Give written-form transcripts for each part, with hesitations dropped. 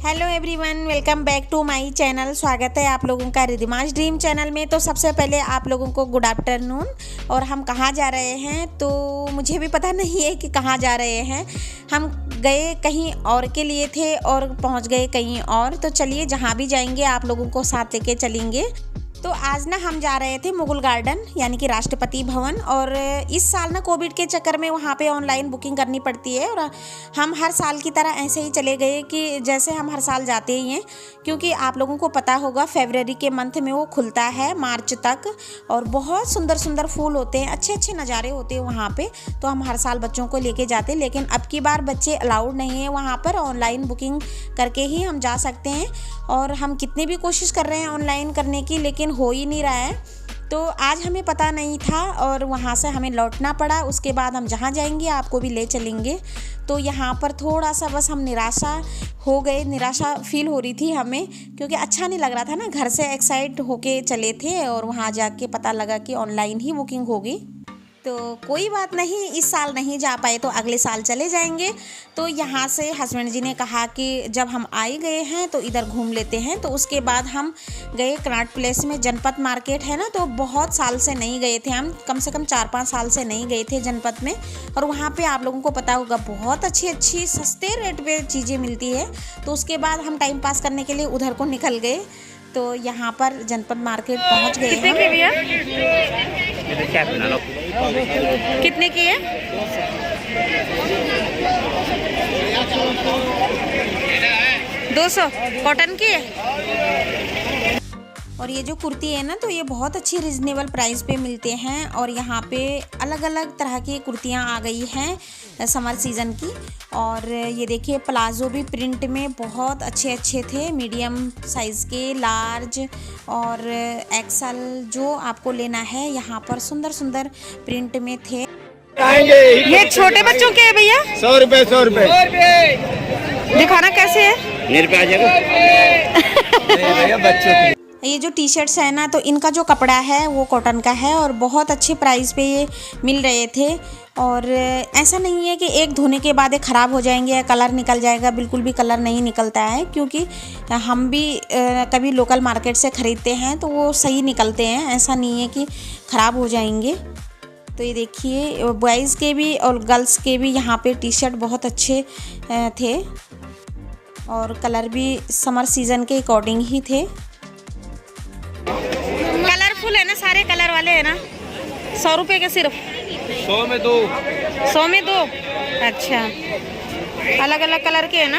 Hello everyone, welcome back to my channel. स्वागत है आप लोगों का रिधिमा's ड्रीम चैनल में। तो सबसे पहले आप लोगों को गुड आफ्टरनून। और हम कहाँ जा रहे हैं तो मुझे भी पता नहीं है कि कहाँ जा रहे हैं। हम गए कहीं और के लिए थे और पहुँच गए कहीं और। तो चलिए जहाँ भी जाएंगे आप लोगों को साथ लेके चलेंगे। तो आज ना हम जा रहे थे मुगल गार्डन यानी कि राष्ट्रपति भवन। और इस साल ना कोविड के चक्कर में वहाँ पे ऑनलाइन बुकिंग करनी पड़ती है। और हम हर साल की तरह ऐसे ही चले गए कि जैसे हम हर साल जाते ही हैं, क्योंकि आप लोगों को पता होगा फरवरी के मंथ में वो खुलता है मार्च तक। और बहुत सुंदर सुंदर फूल होते हैं, अच्छे अच्छे नज़ारे होते हैं वहाँ पे। तो हम हर साल बच्चों को लेके जाते हैं, लेकिन अब की बार बच्चे अलाउड नहीं है वहाँ पर। ऑनलाइन बुकिंग करके ही हम जा सकते हैं। और हम कितनी भी कोशिश कर रहे हैं ऑनलाइन करने की, लेकिन हो ही नहीं रहा है। तो आज हमें पता नहीं था और वहाँ से हमें लौटना पड़ा। उसके बाद हम जहाँ जाएंगे आपको भी ले चलेंगे। तो यहाँ पर थोड़ा सा बस हम निराशा हो गए, निराशा फील हो रही थी हमें, क्योंकि अच्छा नहीं लग रहा था ना। घर से एक्साइट होके चले थे और वहाँ जाके पता लगा कि ऑनलाइन ही बुकिंग होगी। तो कोई बात नहीं, इस साल नहीं जा पाए तो अगले साल चले जाएंगे। तो यहाँ से हस्बैंड जी ने कहा कि जब हम आए गए हैं तो इधर घूम लेते हैं। तो उसके बाद हम गए कनॉट प्लेस में। जनपद मार्केट है ना, तो बहुत साल से नहीं गए थे हम, कम से कम 4-5 साल से नहीं गए थे जनपद में। और वहाँ पे आप लोगों को पता होगा बहुत अच्छी अच्छी सस्ते रेट पे चीज़ें मिलती है। तो उसके बाद हम टाइम पास करने के लिए उधर को निकल गए। तो यहाँ पर जनपद मार्केट पहुँच गए। कितने की भैया? कितने की है? 200 कॉटन की है। और ये जो कुर्ती है ना, तो ये बहुत अच्छी रिजनेबल प्राइस पे मिलते हैं। और यहाँ पे अलग अलग तरह की कुर्तियाँ आ गई हैं समर सीज़न की। और ये देखिए प्लाजो भी प्रिंट में बहुत अच्छे अच्छे थे, मीडियम साइज़ के, लार्ज और एक्सल। जो आपको लेना है यहाँ पर सुंदर सुंदर प्रिंट में थे। ये छोटे बच्चों के है भैया? 100 रुपए 100 रुपए। दिखाना कैसे है? मेरे पे आ जाएगा बच्चों की। ये जो टी शर्ट्स है ना, तो इनका जो कपड़ा है वो कॉटन का है और बहुत अच्छे प्राइस पे ये मिल रहे थे। और ऐसा नहीं है कि एक धोने के बाद ये ख़राब हो जाएंगे या कलर निकल जाएगा। बिल्कुल भी कलर नहीं निकलता है, क्योंकि हम भी कभी लोकल मार्केट से ख़रीदते हैं तो वो सही निकलते हैं। ऐसा नहीं है कि ख़राब हो जाएंगे। तो ये देखिए बॉयज़ के भी और गर्ल्स के भी यहाँ पे टी शर्ट बहुत अच्छे थे। और कलर भी समर सीज़न के अकॉर्डिंग ही थे। कलरफुल है ना, सारे कलर वाले है ना। 100 रुपए के सिर्फ? 100 में 2। 100 में 2? अच्छा, अलग अलग कलर के है ना।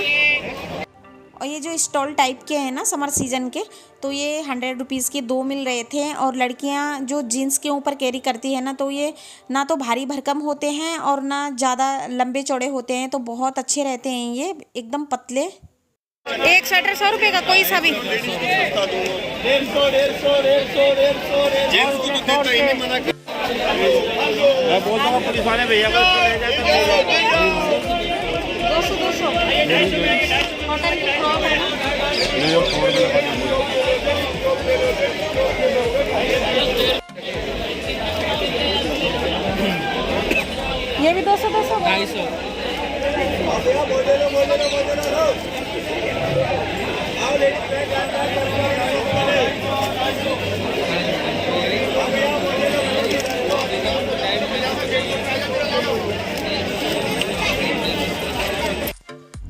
और ये जो स्टॉल टाइप के हैं ना समर सीज़न के, तो ये 100 रुपीज़ के 2 मिल रहे थे। और लड़कियां जो जीन्स के ऊपर कैरी करती है ना, तो ये ना तो भारी भरकम होते हैं और ना ज़्यादा लंबे चौड़े होते हैं। तो बहुत अच्छे रहते हैं ये, एकदम पतले। एक स्वेटर 100 रुपए का, कोई सा भी? 150 मैं बोलता हूँ पुलिस वाले भैया को ले जाए। 200 कॉटन की फ्रॉक है ना। ये भी 200 250।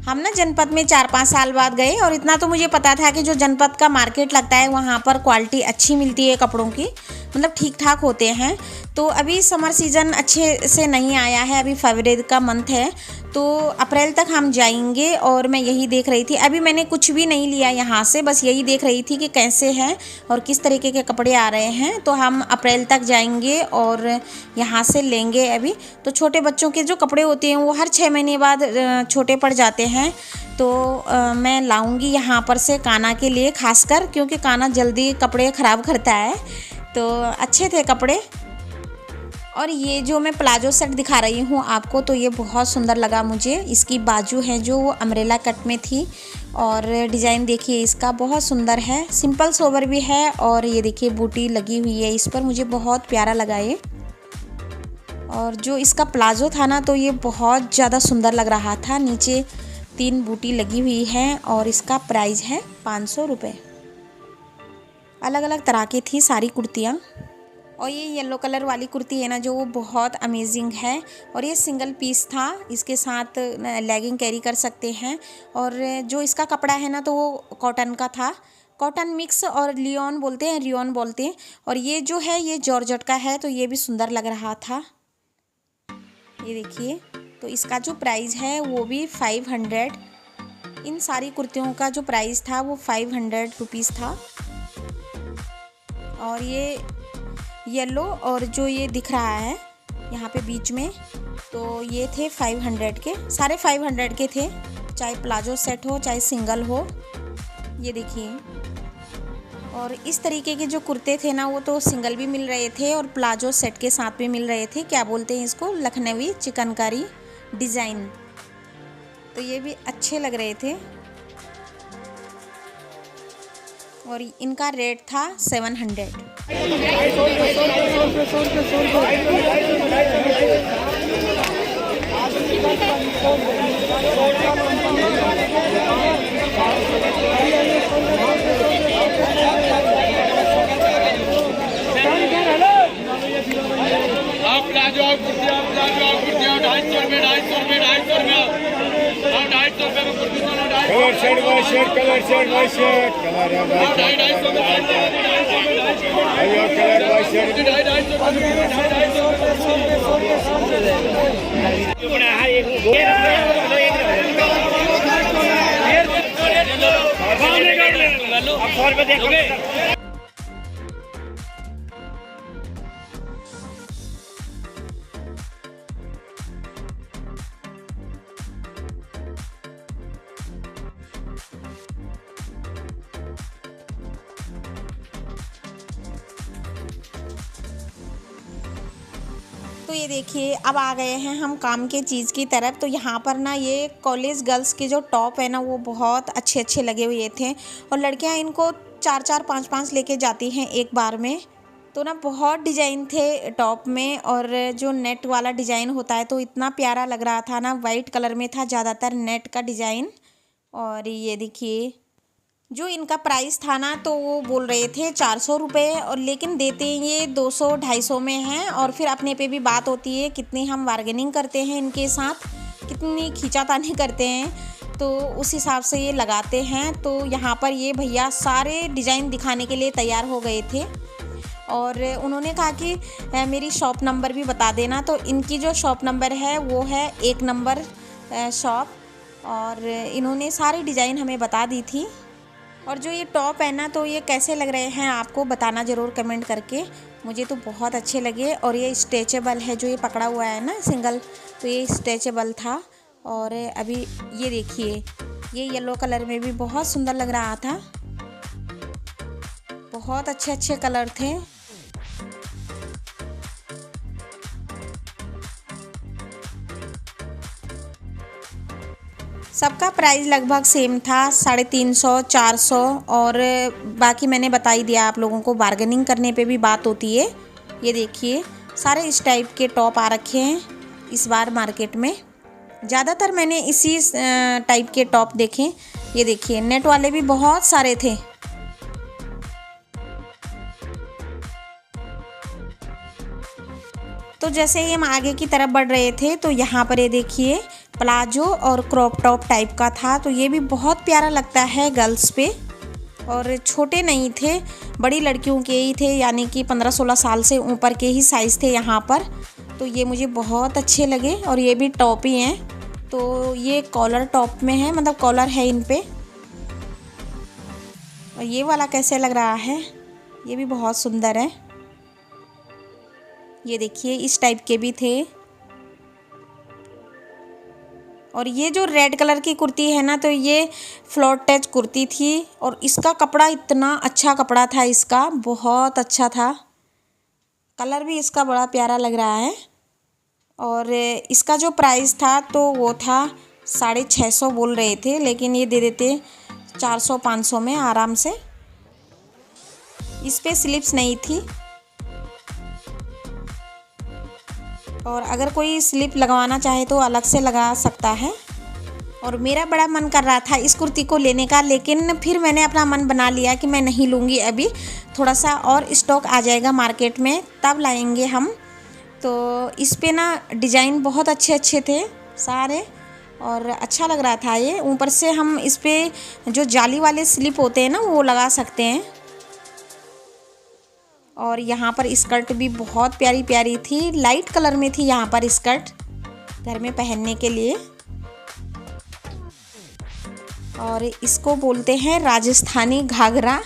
हम ना जनपद में 4-5 साल बाद गए। और इतना तो मुझे पता था कि जो जनपद का मार्केट लगता है वहाँ पर क्वालिटी अच्छी मिलती है कपड़ों की, मतलब ठीक ठाक होते हैं। तो अभी समर सीज़न अच्छे से नहीं आया है, अभी फरवरी का मंथ है, तो अप्रैल तक हम जाएंगे। और मैं यही देख रही थी, अभी मैंने कुछ भी नहीं लिया यहाँ से, बस यही देख रही थी कि कैसे हैं और किस तरीके के कपड़े आ रहे हैं। तो हम अप्रैल तक जाएंगे और यहाँ से लेंगे। अभी तो छोटे बच्चों के जो कपड़े होते हैं वो हर 6 महीने बाद छोटे पड़ जाते हैं। तो मैं लाऊंगी यहाँ पर से काना के लिए खासकर, क्योंकि काना जल्दी कपड़े ख़राब करता है। तो अच्छे थे कपड़े। और ये जो मैं प्लाजो सेट दिखा रही हूँ आपको, तो ये बहुत सुंदर लगा मुझे। इसकी बाजू है जो वो अम्ब्रेला कट में थी। और डिज़ाइन देखिए इसका बहुत सुंदर है, सिंपल सोबर भी है। और ये देखिए बूटी लगी हुई है इस पर, मुझे बहुत प्यारा लगा ये। और जो इसका प्लाजो था ना, तो ये बहुत ज़्यादा सुंदर लग रहा था। नीचे 3 बूटी लगी हुई है और इसका प्राइस है 500 रुपये। अलग अलग तरह की थी सारी कुर्तियाँ। और ये येलो कलर वाली कुर्ती है ना जो वो बहुत अमेजिंग है और ये सिंगल पीस था, इसके साथ लेगिंग कैरी कर सकते हैं। और जो इसका कपड़ा है ना तो वो कॉटन का था, कॉटन मिक्स और लियोन बोलते हैं, रियोन बोलते हैं। और ये जो है ये जॉर्जेट का है, तो ये भी सुंदर लग रहा था। ये देखिए, तो इसका जो प्राइस है वो भी 500। इन सारी कुर्तियों का जो प्राइस था वो 500 रुपीज़ था। और ये येलो और जो ये दिख रहा है यहाँ पे बीच में, तो ये थे 500 के, सारे 500 के थे, चाहे प्लाजो सेट हो चाहे सिंगल हो। ये देखिए, और इस तरीके के जो कुर्ते थे ना वो तो सिंगल भी मिल रहे थे और प्लाजो सेट के साथ भी मिल रहे थे। क्या बोलते हैं इसको, लखनवी चिकनकारी डिज़ाइन। तो ये भी अच्छे लग रहे थे और इनका रेट था 700। आप प्लाजो और कुर्तियाँ 250 रुपये, 250 रुपये, 250 रुपये में कुर्ती दोनों 250। कलर शर्ट कलर शर्ट तो ये देखिए, अब आ गए हैं हम काम के चीज़ की तरफ। तो यहाँ पर ना ये कॉलेज गर्ल्स के जो टॉप है ना वो बहुत अच्छे अच्छे लगे हुए थे और लड़कियाँ इनको 4-4 5-5 लेके जाती हैं एक बार में। तो ना बहुत डिज़ाइन थे टॉप में और जो नेट वाला डिज़ाइन होता है तो इतना प्यारा लग रहा था ना, वाइट कलर में था ज़्यादातर नेट का डिज़ाइन। और ये देखिए, जो इनका प्राइस था ना तो वो बोल रहे थे 400 रुपये और लेकिन देते ये 200-250 में हैं। और फिर अपने पे भी बात होती है कितनी हम बार्गेनिंग करते हैं इनके साथ, कितनी खींचातानी करते हैं, तो उस हिसाब से ये लगाते हैं। तो यहाँ पर ये भैया सारे डिज़ाइन दिखाने के लिए तैयार हो गए थे और उन्होंने कहा कि मेरी शॉप नंबर भी बता देना। तो इनकी जो शॉप नंबर है वो है 1 नंबर शॉप और इन्होंने सारी डिज़ाइन हमें बता दी थी। और जो ये टॉप है ना तो ये कैसे लग रहे हैं आपको बताना ज़रूर कमेंट करके। मुझे तो बहुत अच्छे लगे और ये स्ट्रेचेबल है, जो ये पकड़ा हुआ है ना सिंगल, तो ये स्ट्रेचेबल था। और अभी ये देखिए, ये येलो कलर में भी बहुत सुंदर लग रहा था, बहुत अच्छे अच्छे कलर थे। सबका प्राइस लगभग सेम था, 350-400। और बाकी मैंने बता ही दिया आप लोगों को, बार्गेनिंग करने पे भी बात होती है। ये देखिए, सारे इस टाइप के टॉप आ रखे हैं इस बार मार्केट में। ज़्यादातर मैंने इसी टाइप के टॉप देखे। ये देखिए, नेट वाले भी बहुत सारे थे। तो जैसे ही हम आगे की तरफ बढ़ रहे थे तो यहाँ पर ये देखिए प्लाजो और क्रॉप टॉप टाइप का था। तो ये भी बहुत प्यारा लगता है गर्ल्स पे, और छोटे नहीं थे, बड़ी लड़कियों के ही थे, यानी कि 15-16 साल से ऊपर के ही साइज़ थे यहाँ पर। तो ये मुझे बहुत अच्छे लगे और ये भी टॉप ही हैं। तो ये कॉलर टॉप में है, मतलब कॉलर है इन पे। और ये वाला कैसे लग रहा है, ये भी बहुत सुंदर है। ये देखिए, इस टाइप के भी थे। और ये जो रेड कलर की कुर्ती है ना तो ये फ्लोर टच कुर्ती थी और इसका कपड़ा इतना अच्छा कपड़ा था, इसका बहुत अच्छा था, कलर भी इसका बड़ा प्यारा लग रहा है। और इसका जो प्राइस था तो वो था 650 बोल रहे थे, लेकिन ये दे देते 400-500 में आराम से। इस पे स्लिप्स नहीं थी और अगर कोई स्लिप लगवाना चाहे तो अलग से लगा सकता है। और मेरा बड़ा मन कर रहा था इस कुर्ती को लेने का, लेकिन फिर मैंने अपना मन बना लिया कि मैं नहीं लूँगी अभी, थोड़ा सा और स्टॉक आ जाएगा मार्केट में तब लाएंगे हम। तो इस पे ना डिज़ाइन बहुत अच्छे अच्छे थे सारे और अच्छा लग रहा था ये। ऊपर से हम इस पे जो जाली वाले स्लिप होते हैं ना वो लगा सकते हैं। और यहाँ पर स्कर्ट भी बहुत प्यारी प्यारी थी, लाइट कलर में थी यहाँ पर स्कर्ट घर में पहनने के लिए। और इसको बोलते हैं राजस्थानी घाघरा,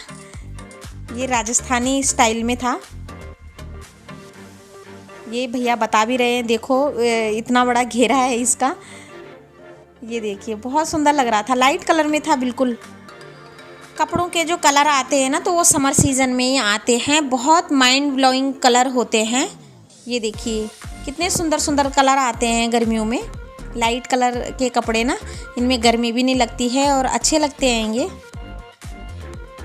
ये राजस्थानी स्टाइल में था। ये भैया बता भी रहे हैं, देखो इतना बड़ा घेरा है इसका, ये देखिए बहुत सुंदर लग रहा था, लाइट कलर में था बिल्कुल। कपड़ों के जो कलर आते हैं ना तो वो समर सीज़न में ही आते हैं, बहुत माइंड ब्लोइंग कलर होते हैं। ये देखिए कितने सुंदर सुंदर कलर आते हैं गर्मियों में, लाइट कलर के कपड़े ना, इनमें गर्मी भी नहीं लगती है और अच्छे लगते हैं ये।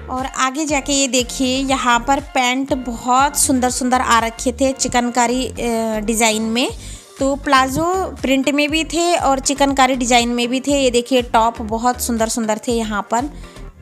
और आगे जाके ये देखिए यहाँ पर पैंट बहुत सुंदर सुंदर आ रखे थे चिकनकारी डिज़ाइन में, तो प्लाजो प्रिंट में भी थे और चिकनकारी डिज़ाइन में भी थे। ये देखिए टॉप बहुत सुंदर सुंदर थे यहाँ पर।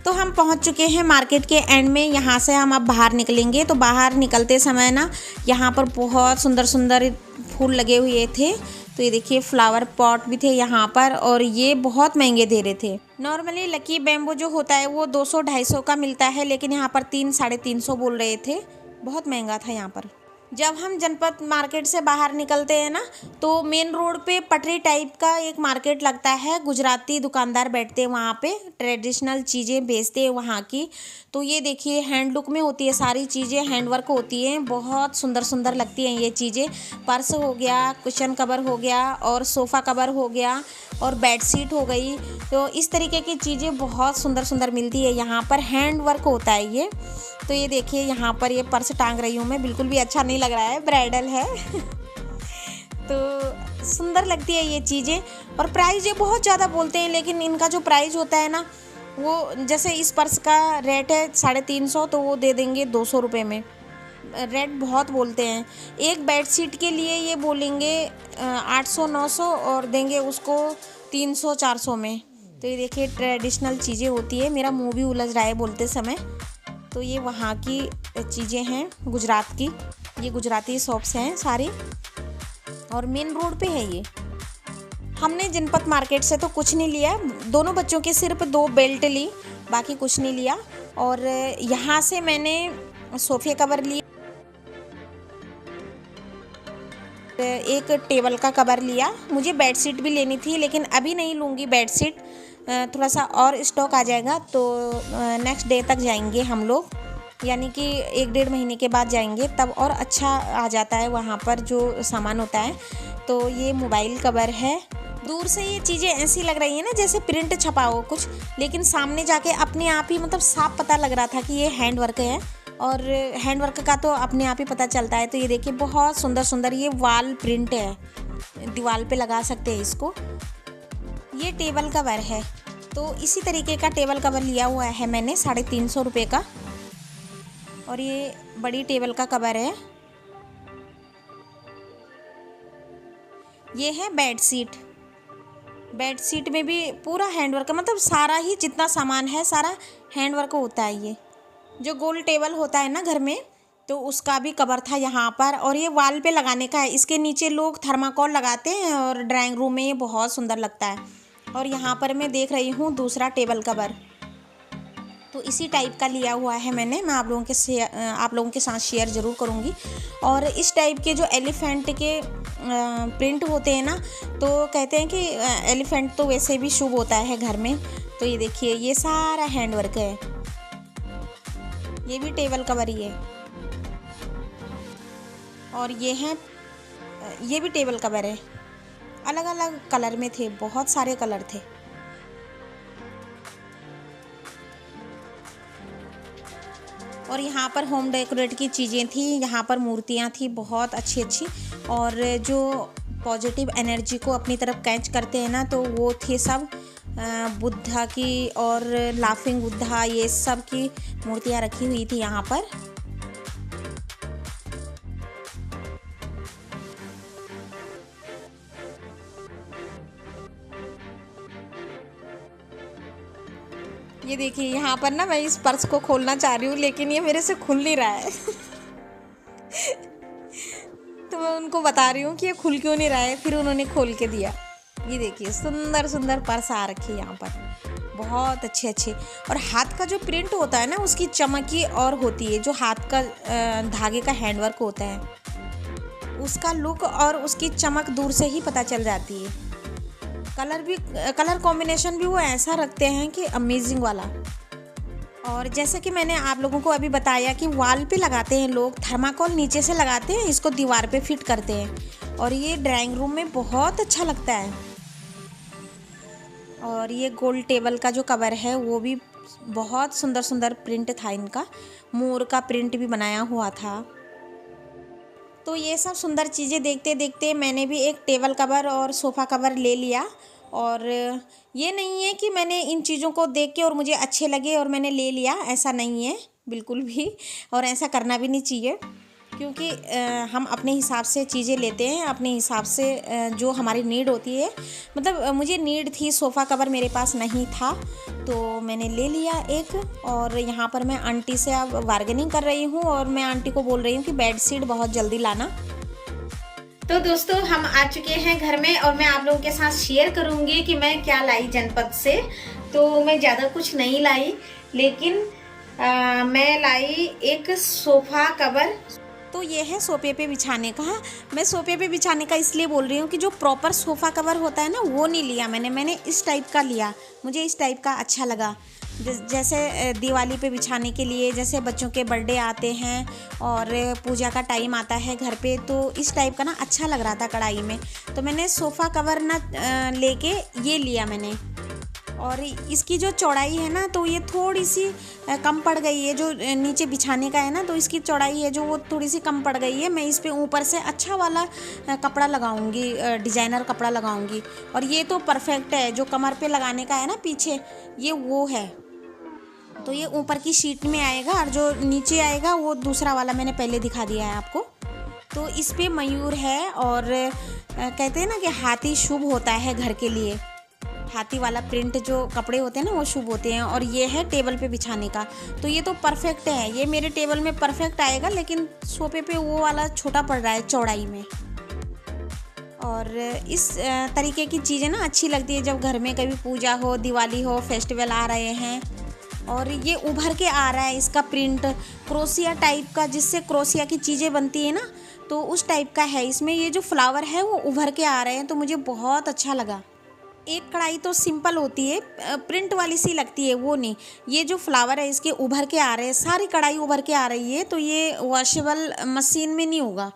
तो हम पहुँच चुके हैं मार्केट के एंड में, यहाँ से हम अब बाहर निकलेंगे। तो बाहर निकलते समय ना यहाँ पर बहुत सुंदर सुंदर फूल लगे हुए थे, तो ये देखिए फ्लावर पॉट भी थे यहाँ पर और ये बहुत महंगे दे रहे थे। नॉर्मली लकी बैम्बू जो होता है वो 200-250 का मिलता है, लेकिन यहाँ पर 300-350 बोल रहे थे, बहुत महंगा था यहाँ पर। जब हम जनपद मार्केट से बाहर निकलते हैं ना तो मेन रोड पे पटरी टाइप का एक मार्केट लगता है, गुजराती दुकानदार बैठते हैं वहाँ पे, ट्रेडिशनल चीज़ें बेचते हैं वहाँ की। तो ये देखिए हैंडलूम में होती है सारी चीज़ें, हैंडवर्क होती हैं, बहुत सुंदर सुंदर लगती हैं ये चीज़ें। पर्स हो गया, कुशन कवर हो गया और सोफ़ा कवर हो गया और बेडशीट हो गई, तो इस तरीके की चीज़ें बहुत सुंदर सुंदर मिलती है यहाँ पर, हैंडवर्क होता है ये। तो ये देखिए यहाँ पर ये पर्स टांग रही हूँ मैं, बिल्कुल भी अच्छा नहीं लग रहा है, ब्राइडल है तो सुंदर लगती है ये चीज़ें। और प्राइस ये बहुत ज़्यादा बोलते हैं, लेकिन इनका जो प्राइस होता है ना वो, जैसे इस पर्स का रेट है 350, तो वो दे देंगे 200 रुपये में, रेट बहुत बोलते हैं। एक बेडशीट के लिए ये बोलेंगे 800-900 और देंगे उसको 300-400 में। तो ये देखिए ट्रेडिशनल चीज़ें होती है, मेरा मुंह भी उलझ रहा है बोलते समय। तो ये वहाँ की चीज़ें हैं गुजरात की, ये गुजराती शॉप्स हैं सारी और मेन रोड पे है ये। हमने जनपद मार्केट से तो कुछ नहीं लिया, दोनों बच्चों के सिर्फ 2 बेल्ट ली, बाकी कुछ नहीं लिया। और यहाँ से मैंने सोफे कवर लिए, एक टेबल का कवर लिया, मुझे बेडशीट भी लेनी थी लेकिन अभी नहीं लूँगी बेडशीट, थोड़ा सा और स्टॉक आ जाएगा तो नेक्स्ट डे तक जाएंगे हम लोग, यानी कि 1-1.5 महीने के बाद जाएंगे, तब और अच्छा आ जाता है वहाँ पर जो सामान होता है। तो ये मोबाइल कवर है, दूर से ये चीज़ें ऐसी लग रही हैं ना जैसे प्रिंट छपा हो कुछ, लेकिन सामने जाके अपने आप ही मतलब साफ पता लग रहा था कि ये हैंडवर्क है, और हैंडवर्क का तो अपने आप ही पता चलता है। तो ये देखिए बहुत सुंदर सुंदर ये वॉल प्रिंट है, दीवार पे लगा सकते हैं इसको। ये टेबल कवर है, तो इसी तरीके का टेबल कवर लिया हुआ है मैंने 350 रुपये का, और ये बड़ी टेबल का कवर है। ये है बेडशीट, बेडशीट में भी पूरा हैंडवर्क, मतलब सारा ही जितना सामान है सारा हैंडवर्क होता है। ये जो गोल टेबल होता है ना घर में, तो उसका भी कवर था यहाँ पर, और ये वॉल पे लगाने का है, इसके नीचे लोग थर्माकोल लगाते हैं और ड्राइंग रूम में ये बहुत सुंदर लगता है। और यहाँ पर मैं देख रही हूँ दूसरा टेबल कवर, तो इसी टाइप का लिया हुआ है मैंने, मैं आप लोगों के साथ शेयर ज़रूर करूँगी। और इस टाइप के जो एलिफेंट के प्रिंट होते हैं ना, तो कहते हैं कि एलिफेंट तो वैसे भी शुभ होता है घर में। तो ये देखिए ये सारा हैंडवर्क है, ये भी टेबल कवर ही है, और ये भी टेबल कवर है, अलग अलग कलर में थे, बहुत सारे कलर थे। और यहाँ पर होम डेकोरेट की चीज़ें थी, यहाँ पर मूर्तियाँ थी बहुत अच्छी अच्छी, और जो पॉजिटिव एनर्जी को अपनी तरफ कैच करते हैं ना, तो वो थे सब बुद्धा की और लाफिंग बुद्धा, ये सब की मूर्तियाँ रखी हुई थी यहाँ पर। ये देखिए यहाँ पर ना मैं इस पर्स को खोलना चाह रही हूँ लेकिन ये मेरे से खुल नहीं रहा है। तो मैं उनको बता रही हूँ कि ये खुल क्यों नहीं रहा है, फिर उन्होंने खोल के दिया। ये देखिए सुंदर सुंदर पर्स आ रखी है यहाँ पर, बहुत अच्छे अच्छे। और हाथ का जो प्रिंट होता है ना उसकी चमक ही और होती है। जो हाथ का धागे का हैंडवर्क होता है उसका लुक और उसकी चमक दूर से ही पता चल जाती है। कलर कॉम्बिनेशन भी वो ऐसा रखते हैं कि अमेजिंग वाला। और जैसे कि मैंने आप लोगों को अभी बताया कि वॉल पे लगाते हैं लोग, थर्माकोल नीचे से लगाते हैं, इसको दीवार पे फिट करते हैं और ये ड्राइंग रूम में बहुत अच्छा लगता है। और ये गोल्ड टेबल का जो कवर है वो भी बहुत सुंदर सुंदर प्रिंट था इनका, मोर का प्रिंट भी बनाया हुआ था। तो ये सब सुंदर चीज़ें देखते देखते मैंने भी एक टेबल कवर और सोफ़ा कवर ले लिया। और ये नहीं है कि मैंने इन चीज़ों को देख के और मुझे अच्छे लगे और मैंने ले लिया, ऐसा नहीं है बिल्कुल भी। और ऐसा करना भी नहीं चाहिए क्योंकि हम अपने हिसाब से चीज़ें लेते हैं, अपने हिसाब से जो हमारी नीड होती है। मतलब मुझे नीड थी, सोफ़ा कवर मेरे पास नहीं था तो मैंने ले लिया एक। और यहाँ पर मैं आंटी से अब बार्गेनिंग कर रही हूँ और मैं आंटी को बोल रही हूँ कि बेड शीट बहुत जल्दी लाना। तो दोस्तों हम आ चुके हैं घर में और मैं आप लोगों के साथ शेयर करूँगी कि मैं क्या लाई जनपद से। तो मैं ज़्यादा कुछ नहीं लाई लेकिन मैं लाई एक सोफ़ा कवर। तो ये है सोफे पे बिछाने का। मैं सोफे पे बिछाने का इसलिए बोल रही हूँ कि जो प्रॉपर सोफ़ा कवर होता है ना वो नहीं लिया मैंने इस टाइप का लिया। मुझे इस टाइप का अच्छा लगा, जैसे दिवाली पे बिछाने के लिए, जैसे बच्चों के बर्थडे आते हैं और पूजा का टाइम आता है घर पे, तो इस टाइप का ना अच्छा लग रहा था कढ़ाई में। तो मैंने सोफ़ा कवर ना लेके ये लिया मैंने। और इसकी जो चौड़ाई है ना तो ये थोड़ी सी कम पड़ गई है। जो नीचे बिछाने का है ना तो इसकी चौड़ाई है जो वो थोड़ी सी कम पड़ गई है। मैं इस पे ऊपर से अच्छा वाला कपड़ा लगाऊंगी, डिज़ाइनर कपड़ा लगाऊंगी। और ये तो परफेक्ट है, जो कमर पे लगाने का है ना पीछे, ये वो है। तो ये ऊपर की शीट में आएगा और जो नीचे आएगा वो दूसरा वाला मैंने पहले दिखा दिया है आपको। तो इस पे मयूर है और कहते हैं ना कि हाथी शुभ होता है घर के लिए। हाथी वाला प्रिंट जो कपड़े होते हैं ना वो शुभ होते हैं। और ये है टेबल पे बिछाने का, तो ये तो परफेक्ट है, ये मेरे टेबल में परफेक्ट आएगा। लेकिन सोफे पे वो वाला छोटा पड़ रहा है चौड़ाई में। और इस तरीके की चीज़ें ना अच्छी लगती है जब घर में कभी पूजा हो, दिवाली हो, फेस्टिवल आ रहे हैं। और ये उभर के आ रहा है इसका प्रिंट क्रोशिया टाइप का, जिससे क्रोशिया की चीज़ें बनती है ना, तो उस टाइप का है। इसमें ये जो फ्लावर है वो उभर के आ रहे हैं, तो मुझे बहुत अच्छा लगा। एक कढ़ाई तो सिंपल होती है, प्रिंट वाली सी लगती है, वो नहीं। ये जो फ्लावर है इसके उभर के आ रहे हैं, सारी कढ़ाई उभर के आ रही है। तो ये वॉशेबल मशीन में नहीं होगा,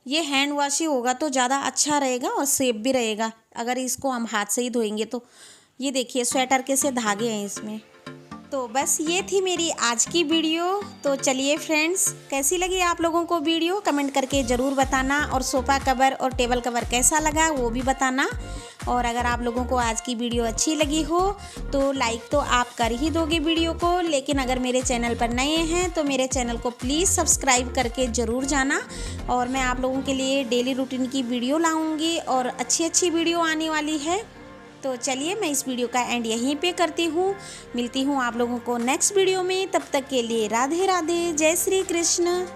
ये हैंड वॉश ही होगा, तो ज़्यादा अच्छा रहेगा और सेफ भी रहेगा अगर इसको हम हाथ से ही धोएंगे तो। ये देखिए स्वेटर के से धागे हैं इसमें। तो बस ये थी मेरी आज की वीडियो। तो चलिए फ्रेंड्स, कैसी लगी आप लोगों को वीडियो कमेंट करके ज़रूर बताना। और सोफ़ा कवर और टेबल कवर कैसा लगा वो भी बताना। और अगर आप लोगों को आज की वीडियो अच्छी लगी हो तो लाइक तो आप कर ही दोगे वीडियो को, लेकिन अगर मेरे चैनल पर नए हैं तो मेरे चैनल को प्लीज़ सब्सक्राइब करके ज़रूर जाना। और मैं आप लोगों के लिए डेली रूटीन की वीडियो लाऊंगी और अच्छी अच्छी वीडियो आने वाली है। तो चलिए मैं इस वीडियो का एंड यहीं पे करती हूँ। मिलती हूँ आप लोगों को नेक्स्ट वीडियो में, तब तक के लिए राधे राधे, जय श्री कृष्ण।